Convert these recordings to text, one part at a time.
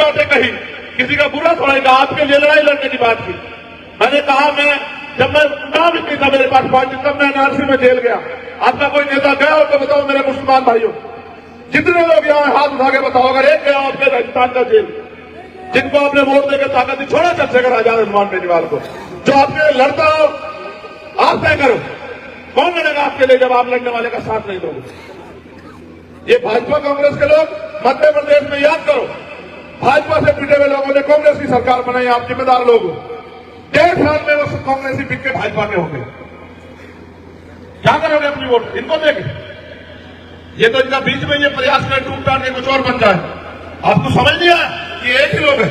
बातें कही, किसी का बुरा थोड़ा ही कहा, आपके लिए लड़ाई लड़ने की बात की। मैंने कहा जब मैं नाम ही नहीं था मेरे पास पार्टी, तब मैं एनआरसी में जेल गया। आपका कोई नेता गया हो तो बताओ मेरे मुसलमान भाइयों, जितने लोग यहाँ हाथ उठा के बताओ, अगर एक गया आपके राजस्थान का जेल, जिनको आपने वोट देकर ताकत दी, छोड़ा चंद्रशेखर आजाद हनुमान बेनीवाल को, जो आपके लड़ता हो आप तय करो, कौन लड़ेगा आपके लिए जब आप लड़ने वाले का साथ नहीं दोगे। ये भाजपा कांग्रेस के लोग मध्य प्रदेश में याद करो, भाजपा से पिटे हुए लोगों ने कांग्रेस की सरकार बनाई, आप जिम्मेदार लोग हो। 1.5 साल में वो कांग्रेसी बिक के भाजपा के होंगे, क्या करोगे अपनी वोट इनको देंगे। ये तो इनका बीच में ये प्रयास कर टूट टाट के कुछ और बन जाए। आपको समझ नहीं आया कि एक ही लोग है,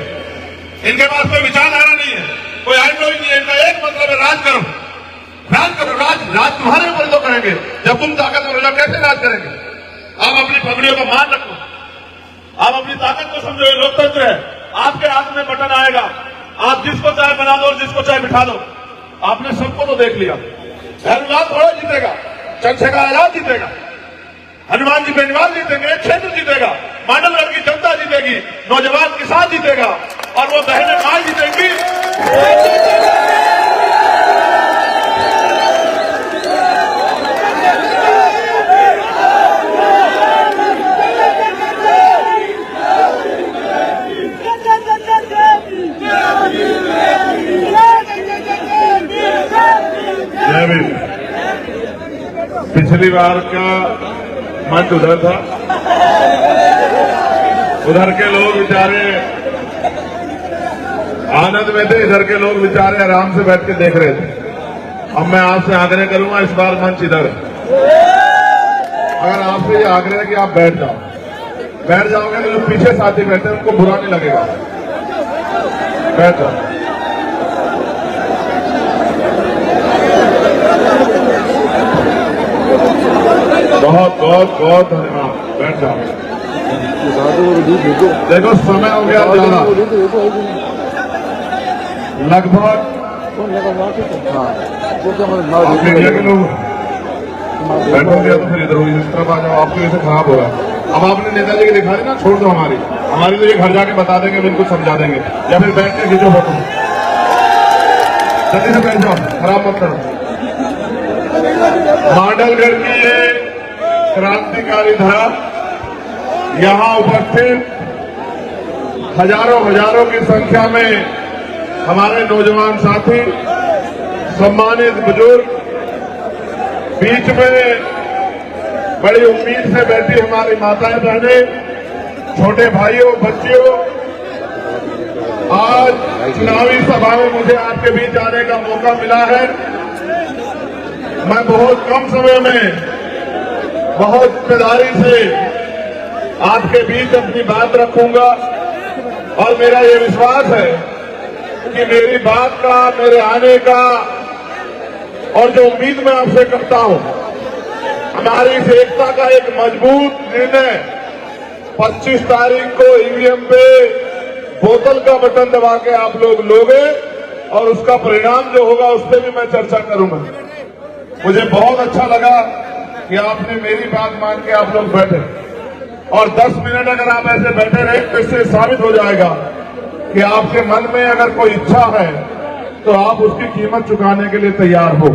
इनके पास कोई विचारधारा नहीं है, कोई आइडियोलॉजी नहीं है, इनका एक मतलब है राज करो, राज करो। राज तुम्हारे ऊपर तो करेंगे, जब तुम ताकतवर हो जाओ कैसे राज करेंगे। आप अपनी पगड़ियों का मान रखो, आप अपनी ताकत को समझो, लोकतंत्र है, आपके हाथ में बटन आएगा, आप जिसको चाहे बना दो और जिसको चाहे बिठा दो। आपने सबको तो देख लिया, हनुमान थोड़ा जीतेगा, चंद्रशेखर आजाद जीतेगा, हनुमान जी बेनीवाल जीतेंगे, क्षेत्र जीतेगा, मांडलगढ़ की जनता जीतेगी, नौजवान किसान जीतेगा और वो बहनें मां जीतेंगी। पिछली बार का मंच उधर था, उधर के लोग बेचारे आनंद में थे, इधर के लोग बेचारे आराम से बैठ के देख रहे थे। अब मैं आपसे आग्रह करूंगा, इस बार मंच इधर है। अगर आपसे ये आग्रह है कि आप बैठ जाओगे तो जो पीछे साथी बैठे हैं उनको बुरा नहीं लगेगा, बैठ जाओ। बहुत बहुत बहुत धन्यवाद, बैठ जाओ। देखो समय हो गया ज्यादा, लगभग इंडिया के लोग बैठोगे तो फिर इधर इस तरफ आ जाओ, आपकी वजह से खराब होगा। अब आपने नेताजी की दिखा दी ना, छोड़ दो हमारी तो ये घर जाके बता देंगे, बिल्कुल समझा देंगे, या फिर बैठ के खींचो फोटो, जल्दी से बैठ जाओ, खराब मत करो। मांडलगढ़ की ये क्रांतिकारी धरा, यहां उपस्थित हजारों की संख्या में हमारे नौजवान साथी, सम्मानित बुजुर्ग, बीच में बड़ी उम्मीद से बैठी हमारी माताएं बहनें, छोटे भाइयों बच्चियों, आज चुनावी सभा में मुझे आपके बीच आने का मौका मिला है। मैं बहुत कम समय में बहुत जिम्मेदारी से आपके बीच अपनी बात रखूंगा और मेरा ये विश्वास है कि मेरी बात का, मेरे आने का और जो उम्मीद मैं आपसे करता हूं, हमारी इस एकता का एक मजबूत निर्णय 25 तारीख को ईवीएम पे बोतल का बटन दबा के आप लोग लोगे और उसका परिणाम जो होगा उस पर भी मैं चर्चा करूंगा। मुझे बहुत अच्छा लगा कि आपने मेरी बात मान के आप लोग बैठे और 10 मिनट अगर आप ऐसे बैठे रहे तो इससे साबित हो जाएगा कि आपके मन में अगर कोई इच्छा है तो आप उसकी कीमत चुकाने के लिए तैयार हो।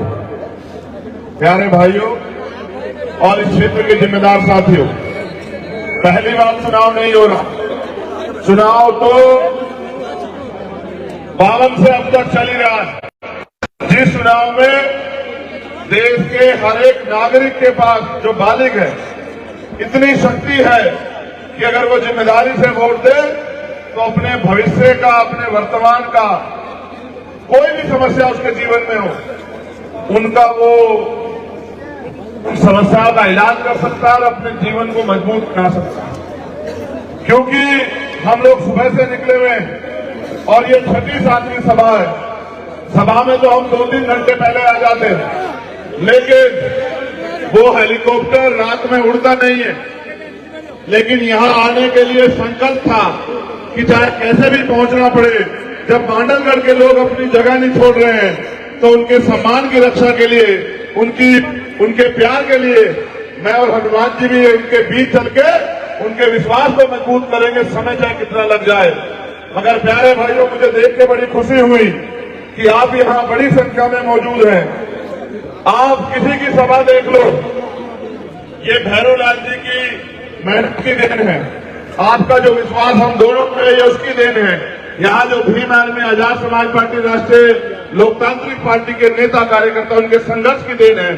प्यारे भाइयों और इस क्षेत्र के जिम्मेदार साथियों, पहली बार चुनाव नहीं हो रहा, चुनाव तो 52 से अब तक चल ही रहा है। जिस चुनाव में देश के हर एक नागरिक के पास जो बालिग है, इतनी शक्ति है कि अगर वो जिम्मेदारी से वोट दे तो अपने भविष्य का, अपने वर्तमान का कोई भी समस्या उसके जीवन में हो, उनका वो उन समस्याओं का इलाज कर सकता है और अपने जीवन को मजबूत बना सकता है। क्योंकि हम लोग सुबह से निकले हुए हैं और ये 36वीं सभा है। सभा में तो हम 2-3 घंटे पहले आ जाते हैं, लेकिन वो हेलीकॉप्टर रात में उड़ता नहीं है। लेकिन यहां आने के लिए संकल्प था कि चाहे कैसे भी पहुंचना पड़े, जब मांडलगढ़ के लोग अपनी जगह नहीं छोड़ रहे हैं तो उनके सम्मान की रक्षा के लिए, उनके प्यार के लिए मैं और हनुमान जी भी उनके बीच चल के उनके विश्वास को मजबूत करेंगे, समय चाहे कितना लग जाए। मगर प्यारे भाइयों, मुझे देख के बड़ी खुशी हुई कि आप यहां बड़ी संख्या में मौजूद हैं। आप किसी की सभा देख लो, ये भैरवलाल जी की मेहनत की देन है। आपका जो विश्वास हम दोनों में है, ये उसकी देन है। यहाँ जो भीम आर्मी आजाद समाज पार्टी राष्ट्रीय लोकतांत्रिक पार्टी के नेता कार्यकर्ता, उनके संघर्ष की देन है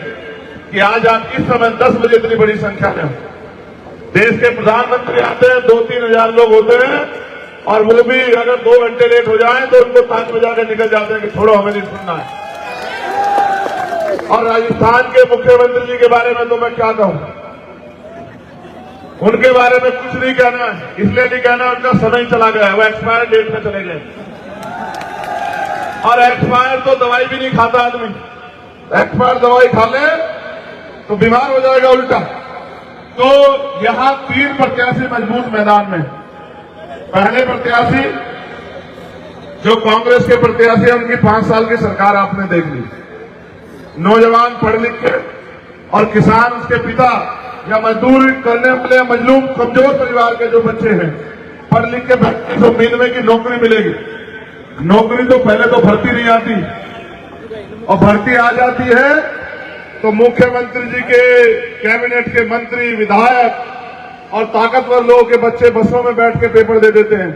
कि आज आप इस समय 10 बजे इतनी बड़ी संख्या में, देश के प्रधानमंत्री आते हैं, 2-3 हजार लोग होते हैं, और वो भी अगर 2 घंटे लेट हो जाए तो उनको ताज बजा के निकल जाते हैं कि छोड़ो, हमें नहीं सुनना है। और राजस्थान के मुख्यमंत्री जी के बारे में तो मैं क्या कहूं, उनके बारे में कुछ नहीं कहना है, इसलिए नहीं कहना उनका समय चला गया है, वो एक्सपायर डेट में चले गए। और एक्सपायर तो दवाई भी नहीं खाता आदमी, एक्सपायर दवाई खा ले तो बीमार हो जाएगा उल्टा। तो यहां 3 प्रत्याशी मजबूत मैदान में। पहले प्रत्याशी जो कांग्रेस के प्रत्याशी हैं, उनकी 5 साल की सरकार आपने देख ली। नौजवान पढ़ लिख के और किसान, उसके पिता या मजदूरी करने वाले मजलूम कमजोर परिवार के जो बच्चे हैं, पढ़ लिख के बैठे तो उम्मीद में कि नौकरी मिलेगी। नौकरी तो पहले तो भर्ती नहीं आती, और भर्ती आ जाती है तो मुख्यमंत्री जी के कैबिनेट के मंत्री, विधायक और ताकतवर लोगों के बच्चे बसों में बैठ के पेपर दे देते हैं,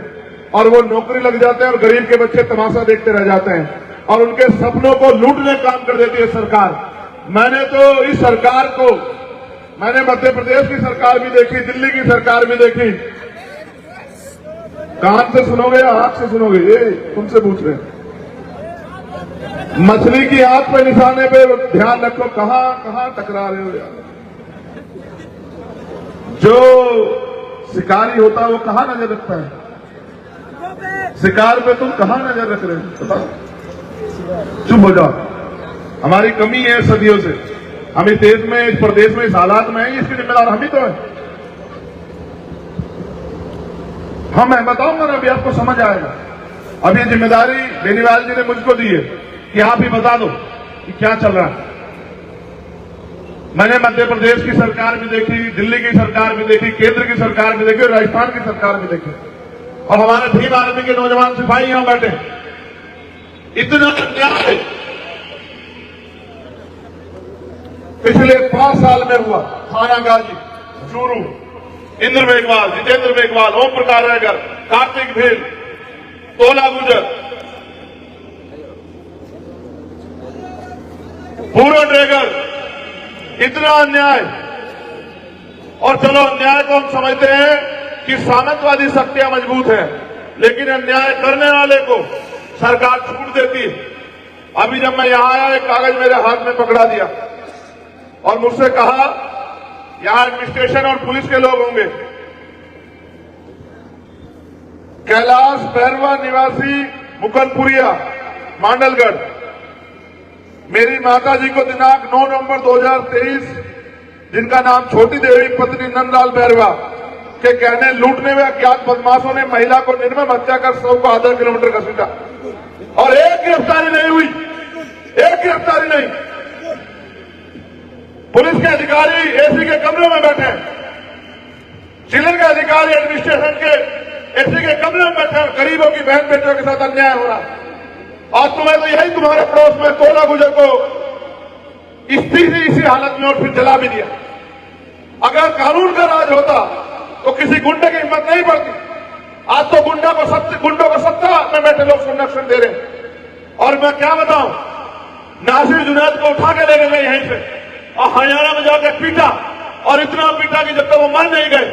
और वो नौकरी लग जाते हैं, और गरीब के बच्चे तमाशा देखते रह जाते हैं, और उनके सपनों को लूटने काम कर देती है सरकार। मैंने तो इस सरकार को, मैंने मध्य प्रदेश की सरकार भी देखी, दिल्ली की सरकार भी देखी। कान से सुनोगे या आंख से सुनोगे, ये तुमसे पूछ रहे हैं। मछली की आंख पे निशाने पे ध्यान रखो, कहां कहां टकरा रहे हो यार। जो शिकारी होता है वो कहां नजर रखता है, शिकार पे तुम कहां नजर रख रहे हो, बताओ। चुप हो जाओ, हमारी कमी है सदियों से। हम इस देश में, इस प्रदेश में, इस हालात में हैं, इसकी जिम्मेदार हम ही तो है। मैं बताऊंगा ना, अभी आपको समझ आएगा। अब ये जिम्मेदारी बेनीवाल जी ने मुझको दी है कि आप ही बता दो कि क्या चल रहा है। मैंने मध्य प्रदेश की सरकार भी देखी, दिल्ली की सरकार भी देखी, केंद्र की सरकार भी देखी, राजस्थान की सरकार भी देखी, और हमारे भीम आर्मी के नौजवान सिपाही यहां बैठे। इतना अन्याय पिछले 5 साल में हुआ। थाना गाजी, चूरू, इंद्र मेघवाल, जितेंद्र मेघवाल, ओम प्रकाश रायगर, कार्तिक भील, तोला गुजर, पूरा ड्रैगन, इतना अन्याय। और चलो, अन्याय को हम समझते हैं कि सामंतवादी शक्तियां मजबूत है, लेकिन अन्याय करने वाले को सरकार छूट देती है। अभी जब मैं यहां आया, एक कागज मेरे हाथ में पकड़ा दिया और मुझसे कहा यहां एडमिनिस्ट्रेशन और पुलिस के लोग होंगे। कैलाश बैरवा निवासी मुकनपुरिया, मांडलगढ़, मेरी माता जी को दिनांक 9 नवंबर 2023, जिनका नाम छोटी देवी पत्नी नंदलाल बैरवा के कहने लूटने में अज्ञात बदमाशों ने महिला को निर्मम हत्या कर शव को आधा किलोमीटर घसीटा, और एक गिरफ्तारी नहीं हुई, एक गिरफ्तारी नहीं। पुलिस के अधिकारी एसी के कमरे में बैठे हैं, जिले के अधिकारी एडमिनिस्ट्रेशन के एसी के कमरे में बैठे हैं, गरीबों की बहन बेटियों के साथ अन्याय हो रहा। और तुम्हें तो यही तुम्हारे पड़ोस में तोला गुजर को इसी हालत में और फिर जला भी दिया। अगर कानून का राज होता तो किसी गुंडे की हिम्मत नहीं पड़ती। आज तो गुंडों को सत्ता में बैठे लोग संरक्षण दे रहे हैं। और मैं क्या बताऊं, नासिर जुनैद को उठा के ले गए यहीं से और हरियाणा में जाकर पीटा, और इतना पीटा कि जब तक वो मर नहीं गए।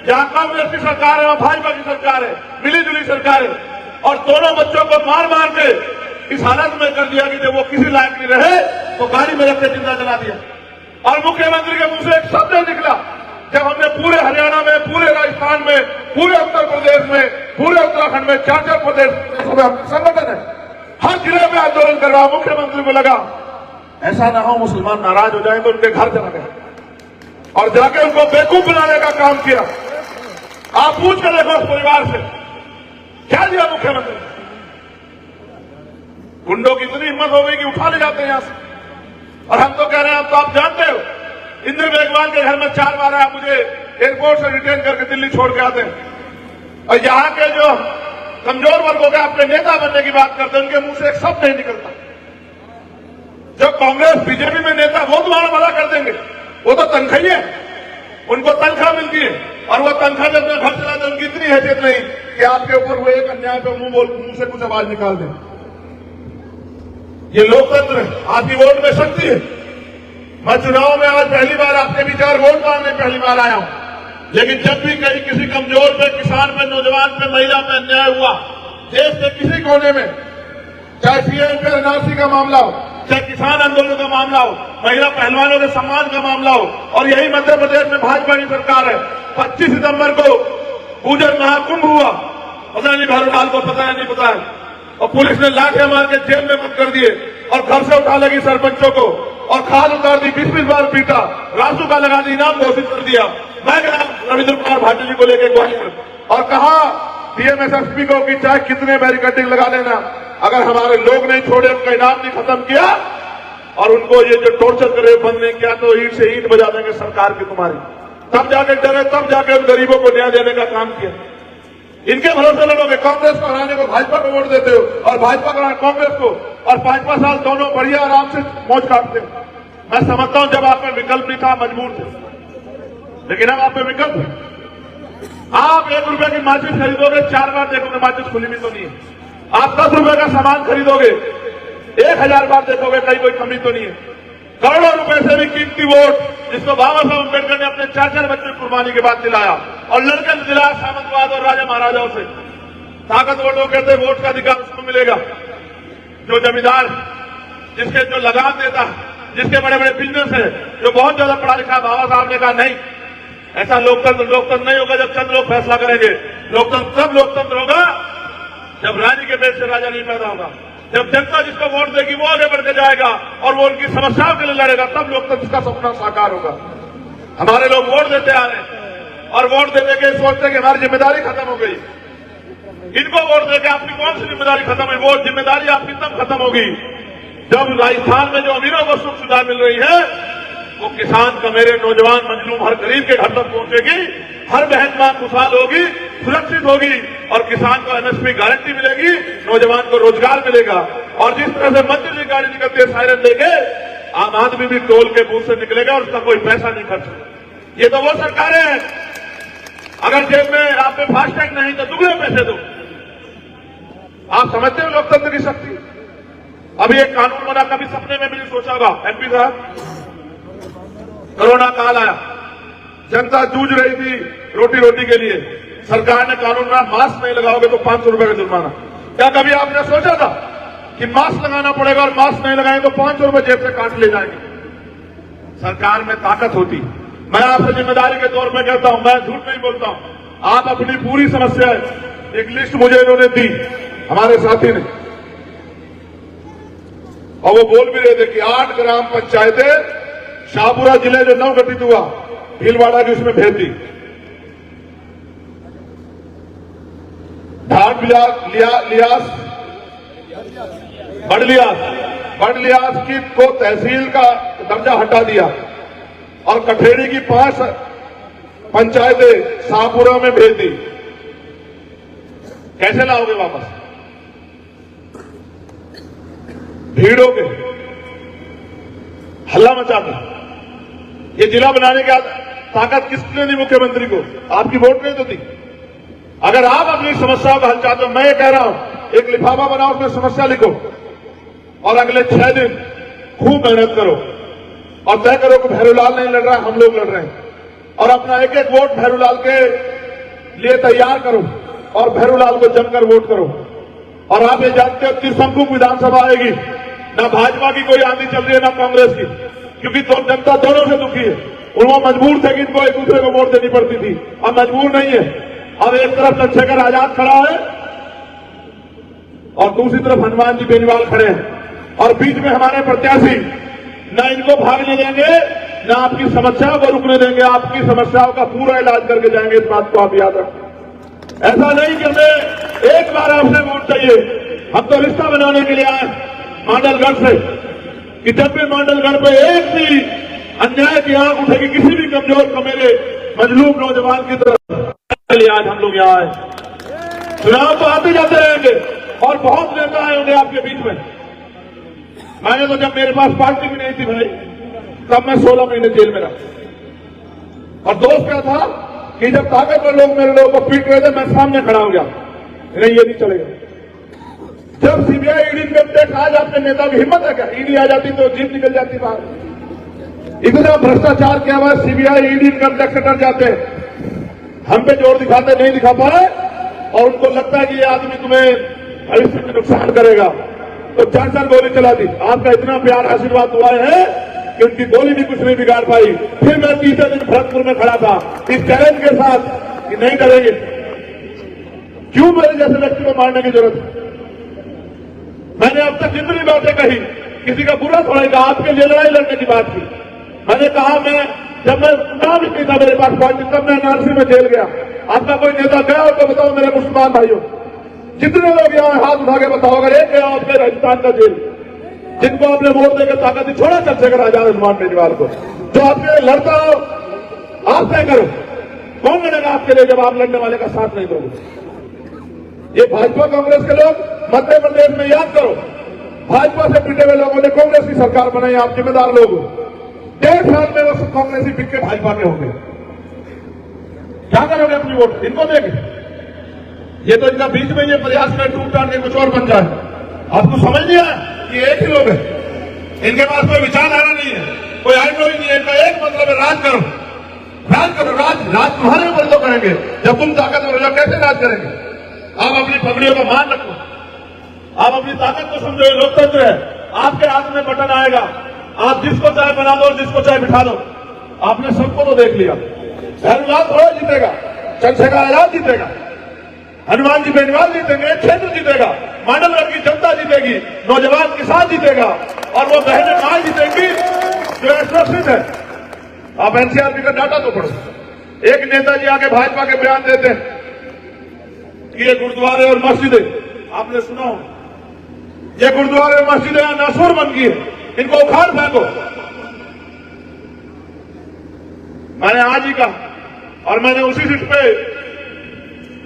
जहां कांग्रेस की सरकार है, वहां भाजपा की सरकार है, मिली जुली सरकार है, और दोनों बच्चों को मार मार के इस हालत में कर दिया कि जब वो किसी लायक नहीं रहे तो गाड़ी में रख के जिंदा जला दिया। और मुख्यमंत्री के मुंह से एक शब्द निकला, जब हमने पूरे हरियाणा में, पूरे राजस्थान में, पूरे उत्तर प्रदेश में, पूरे उत्तराखंड में, 4 प्रदेश संगठन है, हर जिले में आंदोलन करवा, मुख्यमंत्री को लगा ऐसा ना हो मुसलमान नाराज हो जाए तो उनके घर चला गया और जाके उनको बेवकूफ बनाने का काम किया। आप पूछ कर देखो उस परिवार से क्या दिया मुख्यमंत्री। गुंडों की इतनी हिम्मत हो गई कि उठा ले जाते हैं यहां से। और हम तो कह रहे हैं, अब तो आप जानते हो, इंद्र मेघवाल के घर में 4 बार आया, मुझे एयरपोर्ट से रिटेन करके दिल्ली छोड़ के आते हैं। और यहाँ के जो कमजोर वर्गों के अपने नेता बनने की बात करते हैं, उनके मुंह से एक शब्द नहीं निकलता। जो कांग्रेस बीजेपी में नेता वो तुम्हारा भला कर देंगे, वो तो तनख्वाही है, उनको तनख्वाह मिलती है और वो तनख्वाह जब अपना घर चलाते, उनकी इतनी हैसियत नहीं कि आपके ऊपर हुए एक अन्याय पे मुंह से कुछ आवाज निकाल दें। ये लोकतंत्र है, आपकी वोट में शक्ति है। मैं चुनाव में आज पहली बार आपके विचार वोट मांगने पहली बार आया हूं, लेकिन जब भी कहीं किसी कमजोर पे, किसान पे, नौजवान पे, महिला पे अन्याय हुआ, देश के किसी कोने में, चाहे सीएम पे एनआरसी का मामला हो, चाहे किसान आंदोलन का मामला हो, महिला पहलवानों के सम्मान का मामला हो, और यही मध्य प्रदेश में भाजपा की सरकार है। 25 सितंबर को गुजर महाकुंभ हुआ, पता नहीं भरूलाल को पता है नहीं पता है, और पुलिस ने लाठियां मार के जेल में बंद कर दिए और घर से उठा लगी सरपंचों को और खाल उतार दी, 20-20 बार पीटा, रासू का लगा दी, इनाम घोषित कर दिया। मैं गया रविंद्र कुमार भाटी जी को लेकर ग्वालियर और कहा डीएमएसएसपी को कि चाहे कितने बैरिकेडिंग लगा लेना, अगर हमारे लोग नहीं छोड़े, उनका इनाम नहीं खत्म किया और उनको ये जो टॉर्चर करे बंद नहीं किया, तो ईंट से ईंट बजा देंगे सरकार की तुम्हारी। तब जाके डरे, तब जाके उन गरीबों को न्याय देने का काम किया। इनके भरोसे लड़ोगे, कांग्रेस को हराने को भाजपा को वोट देते हो और भाजपा को हराने कांग्रेस को, और 5-5 साल दोनों बढ़िया आराम से मौज काटते हो। मैं समझता हूं जब आप में विकल्प नहीं था, मजबूर थे, लेकिन अब आप में विकल्प है। आप 1 रुपए की माचिस खरीदोगे, 4 बार देखोगे माचिस खुली भी तो नहीं है। आप 10 रुपए का सामान खरीदोगे, 1000 बार देखोगे कहीं कोई कमी तो नहीं है। करोड़ों रुपए से भी कीमती वोट जिसको बाबा साहब अम्बेडकर ने अपने 4 बच्चे कुर्बानी के बाद दिलाया, और लड़के ने दिलाया सामंतवाद और राजा महाराजाओं से। ताकतवर लोग कहते वोट का अधिकार उसको मिलेगा जो जमींदार, जिसके जो लगान देता, जिसके बड़े बड़े बिजनेस है, जो बहुत ज्यादा पढ़ा लिखा। बाबा साहब ने कहा नहीं, ऐसा लोकतंत्र नहीं होगा जब चंद लोग फैसला करेंगे। लोकतंत्र तब लोकतंत्र होगा जब रानी के पेट से राजा नहीं पैदा होगा, जब जनता जिसको वोट देगी वो आगे बढ़ के जाएगा और वो उनकी समस्याओं के लिए लड़ेगा, तब लोकतंत्र का सपना साकार होगा। हमारे लोग वोट देते आ रहे हैं और वोट देने के सोचते कि हमारी जिम्मेदारी खत्म हो गई। इनको वोट देकर आपकी कौन सी जिम्मेदारी खत्म हुई? वो जिम्मेदारी आपकी तब खत्म होगी जब राजस्थान में जो अमीरों को सुख सुविधा मिल रही है, वो किसान का, मेरे नौजवान मजलूम हर गरीब के घर तक पहुंचेगी। हर बहन मां खुशहाल होगी, सुरक्षित होगी और किसान को एमएसपी गारंटी मिलेगी, नौजवान को रोजगार मिलेगा। और जिस तरह से मंत्री की गाड़ी निकलती है सायरन लेके, आम आदमी भी टोल के बूथ से निकलेगा और उसका कोई पैसा नहीं खर्च। ये तो वो सरकारें हैं, अगर जेब में आप में फास्टैग नहीं तो दुगने पैसे दो। आप समझते हो लोकतंत्र की शक्ति? अभी एक कानून बना, कभी सपने में भी नहीं सोचा होगा। एमपी साहब, कोरोना काल आया, जनता जूझ रही थी रोटी रोटी के लिए, सरकार ने कानून बना, मास्क नहीं लगाओगे तो 500 रुपए का जुर्माना। क्या कभी आपने सोचा था कि मास्क लगाना पड़ेगा और मास्क नहीं लगाएंगे तो 500 रुपए जेब से काट ले जाएंगे? सरकार में ताकत होती। मैं आपसे जिम्मेदारी के तौर पर कहता हूं, मैं झूठ नहीं बोलता हूं, आप अपनी पूरी समस्या एक लिस्ट मुझे इन्होंने दी, हमारे साथी ने, और वो बोल भी रहे थे कि 8 ग्राम पंचायतें शाहपुरा जिले जो नव गठित हुआ, भीलवाड़ा की उसमें भेज दी। ढाट बड़लियास की को तहसील का दर्जा हटा दिया और कठेड़ी की 5 पंचायतें शाहपुरा में भेज दी। कैसे लाओगे वापस? भीड़ हो गई, हल्ला मचा दो। ये जिला बनाने की ताकत किसने दी? मुख्यमंत्री को। आपकी वोट नहीं तो दी। अगर आप अपनी समस्याओं का हल चाहते हो, मैं ये कह रहा हूं, एक लिफाफा बनाओ, उसमें समस्या लिखो और अगले 6 दिन खूब मेहनत करो और तय करो कि भैरूलाल नहीं लड़ रहा है, हम लोग लड़ रहे हैं, और अपना एक एक वोट भैरूलाल के लिए तैयार करो और भैरूलाल को जमकर वोट करो। और आप ये जानते हो त्रिशंकु विधानसभा आएगी, ना भाजपा की कोई आंधी चल रही है ना कांग्रेस की, क्योंकि तो जनता दोनों से दुखी है। और वो मजबूर थे कि इनको एक दूसरे को वोट देनी पड़ती थी, अब मजबूर नहीं है। अब एक तरफ चंद्रशेखर आजाद खड़ा है और दूसरी तरफ हनुमान जी बेनीवाल खड़े हैं, और बीच में हमारे प्रत्याशी न इनको भागने देंगे, न आपकी समस्याओं को रुकने देंगे, आपकी समस्याओं का पूरा इलाज करके जाएंगे। इस बात को आप याद रखें। ऐसा नहीं कि हमें एक बार आपसे वोट चाहिए, हम तो रिश्ता बनाने के लिए आए मांडलगढ़ से, कि जब भी मांडलगढ़ पे एक भी अन्याय की आंख उठेगी, किसी भी कमजोर को मेरे मजलूम नौजवान की तरफ लिए आज हम लोग यहाँ आए। चुनाव तो आते जाते रहेंगे और बहुत नेता आए होंगे आपके बीच में। मैंने तो जब मेरे पास पार्टी भी नहीं थी भाई, तब मैं 16 महीने जेल में रहा। और दोस्त क्या था कि जब ताकतवर लोग मेरे लोगों को पीट रहे थे, मैं सामने खड़ा हो गया, नहीं ये नहीं चलेगा। जब सीबीआई ईडी इनकम टैक्स, आज आपके नेता की हिम्मत है क्या? ईडी आ जाती तो जीत निकल जाती बाहर। इतना भ्रष्टाचार किया हुआ, सीबीआई ईडी इनकम टैक्स से डर जाते हैं, हम पे जोर दिखाते, नहीं दिखा पाए, और उनको लगता है कि ये आदमी तुम्हें भविष्य में नुकसान करेगा, तो 4 गोली चला दी। आपका इतना प्यार आशीर्वाद हुआ है कि उनकी गोली भी कुछ नहीं बिगाड़ पाई। फिर मैं तीसरे दिन भरतपुर में खड़ा था इस चैलेंज के साथ कि नहीं डरेंगे। क्यों मेरे जैसे व्यक्ति को मारने की जरूरत है? मैंने अब तक जितनी बातें कही, किसी का बुरा थोड़ा कहा, आपके लिए लड़ाई लड़ने की बात की। मैंने कहा, जब मैं नाम ही नहीं था मेरे पास पार्टी, तब मैं एनआरसी में जेल गया। आपका कोई नेता गया हो तो बताओ मेरे मुसलमान भाइयों, जितने लोग यहाँ हाथ उठा के बताओ, अगर एक गया आपके राजस्थान का जेल, जिनको आपने वोट देकर ताकत दी, छोड़ा चंद्रशेखर आजाद हनुमान केजरीवाल को, जो आपके लड़ता हो आप तय करो, कौन लड़ेगा आपके लिए जब आप लड़ने वाले का साथ नहीं दोगे? ये भाजपा कांग्रेस के लोग मध्य प्रदेश में याद करो, भाजपा से पिटे हुए लोगों ने कांग्रेस की सरकार बनाई, आप जिम्मेदार लोग हो। 1.5 साल में वो कांग्रेसी पिट के भाजपा के होंगे। क्या करोगे अपनी वोट? इनको देंगे? ये तो इनका बीच में ये प्रयास में टूट टाट के कुछ और बन जाए। आपको समझ नहीं आया कि एक ही लोग है, इनके पास कोई विचारधारा नहीं है, कोई आइडियोलॉजी नहीं है, इनका एक मतलब है राज करो, राज करो। राज तुम्हारे ऊपर तो करेंगे, जब तुम ताकतवर हो कैसे राज करेंगे? आप अपनी पगड़ियों का मान रखो, आप अपनी ताकत को समझो, लोकतंत्र है, आपके हाथ में बटन आएगा, आप जिसको चाहे बना दो, जिसको चाहे बिठा दो। आपने सबको तो देख लिया, धर्मलाल थोड़ा जीतेगा, चंद्रशेखर आजाद जीतेगा, हनुमान जी बेनीवाल जीतेंगे, क्षेत्र जीतेगा, मांडलगढ़ की जनता जीतेगी, नौजवान किसान जीतेगा, और वो बहनें मां जीतेंगी जो सुरक्षित है। आप एनसीआरबी का डाटा तो पढ़ो। एक नेताजी आके भाजपा के बयान देते हैं कि ये गुरुद्वारे और मस्जिदें, आपने सुना हो, ये गुरुद्वारे और मस्जिदें यहां नासूर बन गई है, इनको उखाड़ फेंको। मैंने आज ही कहा, और मैंने उसी सीट पे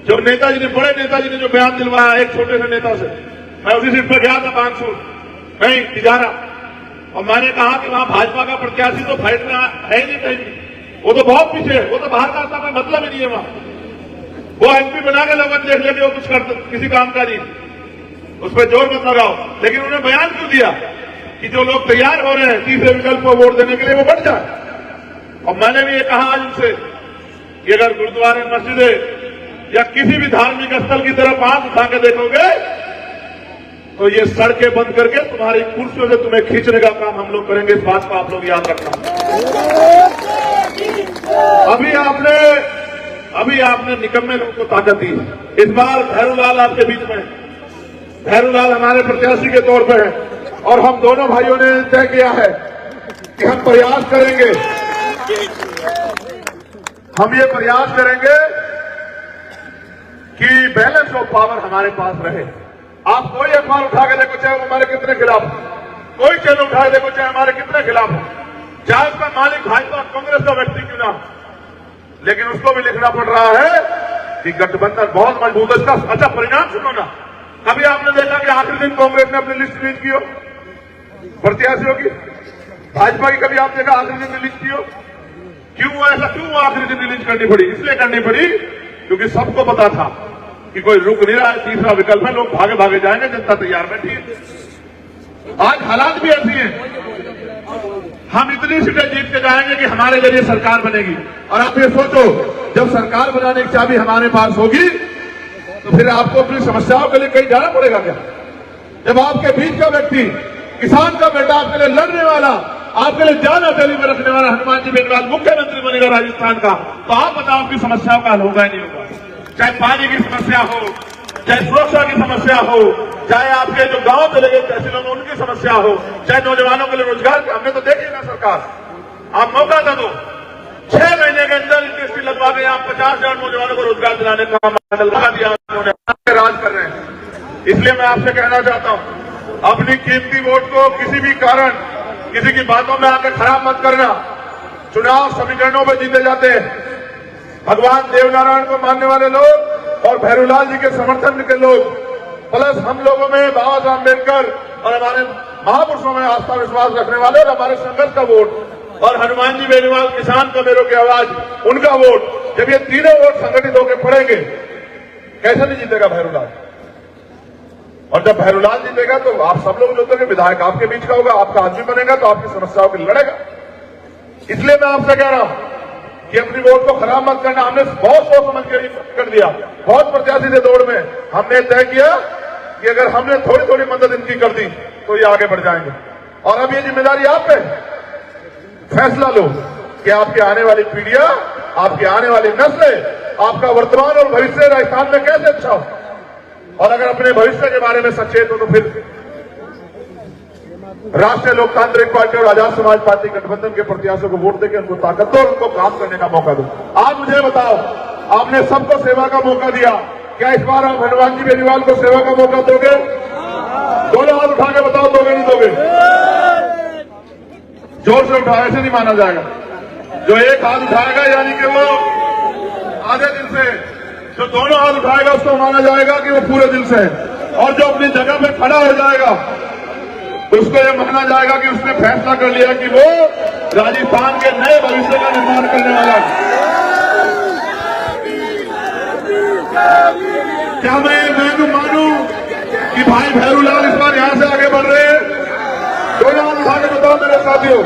जो नेताजी ने, बड़े नेताजी ने जो बयान दिलवाया एक छोटे से नेता से, मैं उसी सीट पे गया था बांसुर, कहीं तिजारा, और मैंने कहा कि वहां भाजपा का प्रत्याशी तो फाइट में है ही नहीं कहीं, वो तो बहुत पीछे है, वो तो बाहर का कोई मतलब ही नहीं है वहां। वो एमपी बना के लोगों देख लेके वो कुछ कर किसी काम का नहीं, उस पर जोर मत लगाओ। लेकिन उन्होंने बयान क्यों दिया कि जो लोग तैयार हो रहे हैं तीसरे विकल्प को वोट देने के लिए, वो बढ़ जाए। और मैंने भी ये कहा आज उनसे कि अगर गुरुद्वारे, मस्जिदें या किसी भी धार्मिक स्थल की तरफ आंख उठा के देखोगे तो ये सड़कें बंद करके तुम्हारी कुर्सियों से तुम्हें खींचने का काम हम लोग करेंगे। इस बात को आप लोग याद रखना। अभी आपने निकम्मे लोगों को ताकत दी। इस बार भैरूलाल आपके बीच में, भैरूलाल हमारे प्रत्याशी के तौर पर है, और हम दोनों भाइयों ने तय किया है कि हम प्रयास करेंगे, हम ये प्रयास करेंगे कि बैलेंस ऑफ पावर हमारे पास रहे। आप कोई अखबार उठा के देखो, चाहे वो हमारे कितने खिलाफ हो, कोई चैनल उठा के देखो, चाहे हमारे कितने खिलाफ हो, चाहे उसका मालिक भाजपा कांग्रेस का व्यक्ति क्यों ना, लेकिन उसको भी लिखना पड़ रहा है कि गठबंधन बहुत मजबूत है। इसका अच्छा परिणाम सुनो ना, कभी आपने देखा कि आखिरी दिन कांग्रेस ने अपनी लिस्ट रिलीज की हो प्रत्याशियों की? भाजपा की कभी आप देखा आखिरी दिन रिलीज की हो? क्यों ऐसा क्यों आखिरी दिन रिलीज करनी पड़ी? इसलिए करनी पड़ी क्योंकि सबको पता था कि कोई रुक नहीं रहा है, तीसरा विकल्प है, लोग भागे भागे जाएंगे, जनता तैयार बैठी है। आज हालात भी ऐसी हैं, हम इतनी सीटें जीत के जाएंगे कि हमारे जरिए सरकार बनेगी। और आप ये सोचो, जब सरकार बनाने की चाबी हमारे पास होगी तो फिर आपको अपनी समस्याओं के लिए कहीं जाना पड़ेगा क्या? जब आपके बीच का व्यक्ति, किसान का बेटा, आपके लिए लड़ने वाला, आपके लिए जान हथेली में रखने वाला हनुमान जी बेनीवाल मुख्यमंत्री बनेगा राजस्थान का, तो आप बताओ आपकी समस्याओं का हल होगा ही नहीं होगा? चाहे पानी की समस्या हो, चाहे सुरक्षा की समस्या हो, चाहे आपके जो गांव चले गए तहसीलों में उनकी समस्या हो, चाहे नौजवानों के लिए रोजगार की, हमने तो देखी ना सरकार, आप मौका था दो, 6 महीने के अंदर इंडस्ट्री लगवा के आप 50,000 नौजवानों को रोजगार दिलाने का मॉडल लगा दिया, उन्होंने राज कर रहे हैं। इसलिए मैं आपसे कहना चाहता हूं, अपनी कीमती वोट को किसी भी कारण, किसी की बातों में आकर खराब मत करना। चुनाव समीकरणों पर जीते जाते हैं, भगवान देवनारायण को मानने वाले लोग और भैरूलाल जी के समर्थन के लोग, प्लस हम लोगों में बाबा साहब अम्बेडकर और हमारे महापुरुषों में आस्था विश्वास रखने वाले और हमारे संघर्ष का वोट और हनुमान जी बेनीवाल किसान कमेरों की आवाज उनका वोट, जब ये तीनों वोट संगठित होकर पड़ेंगे, कैसे नहीं जीतेगा भैरूलाल। और जब भैरूलाल जीतेगा तो आप सब लोग जीतोगे, विधायक आपके बीच का होगा, आपका आदमी बनेगा तो आपकी समस्याओं के लिए लड़ेगा। इसलिए मैं आपसे कह रहा हूं कि अपनी वोट को खराब मत करना। हमने बहुत सोच समझ कर दिया, बहुत प्रत्याशी थे दौड़ में, हमने तय किया कि अगर हमने थोड़ी थोड़ी मदद इनकी कर दी तो ये आगे बढ़ जाएंगे। और अब ये जिम्मेदारी आप पे, फैसला लो कि आपकी आने वाली पीढ़ियां, आपकी आने वाली नस्लें, आपका वर्तमान और भविष्य राजस्थान में कैसे अच्छा हो। और अगर अपने भविष्य के बारे में सचेत हो तो फिर राष्ट्रीय लोकतांत्रिक पार्टी और आजाद समाज पार्टी गठबंधन के प्रत्याशियों को वोट देकर उनको ताकत दो और उनको काम करने का मौका दो। आज मुझे बताओ, आपने सबको सेवा का मौका दिया, क्या इस बार आप हनुमान जी बेनीवाल को सेवा का मौका दोगे? दोनों हाथ उठा के बताओ, दोगे नहीं दोगे? जोर से उठाओ, ऐसे नहीं माना जाएगा। जो एक हाथ उठाएगा यानी कि वो आधे दिल से, जो दोनों हाथ उठाएगा उसको माना जाएगा कि वो पूरे दिल से है। और जो अपनी जगह पे खड़ा हो जाएगा उसको ये माना जाएगा कि उसने फैसला कर लिया कि वो राजस्थान के नए भविष्य का निर्माण करने वाला है। क्या मैं मानूं कि भाई भैरूलाल इस बार यहां से आगे बढ़ रहे हैं? दोनों हाथ उठा के बताओ मेरे साथियों।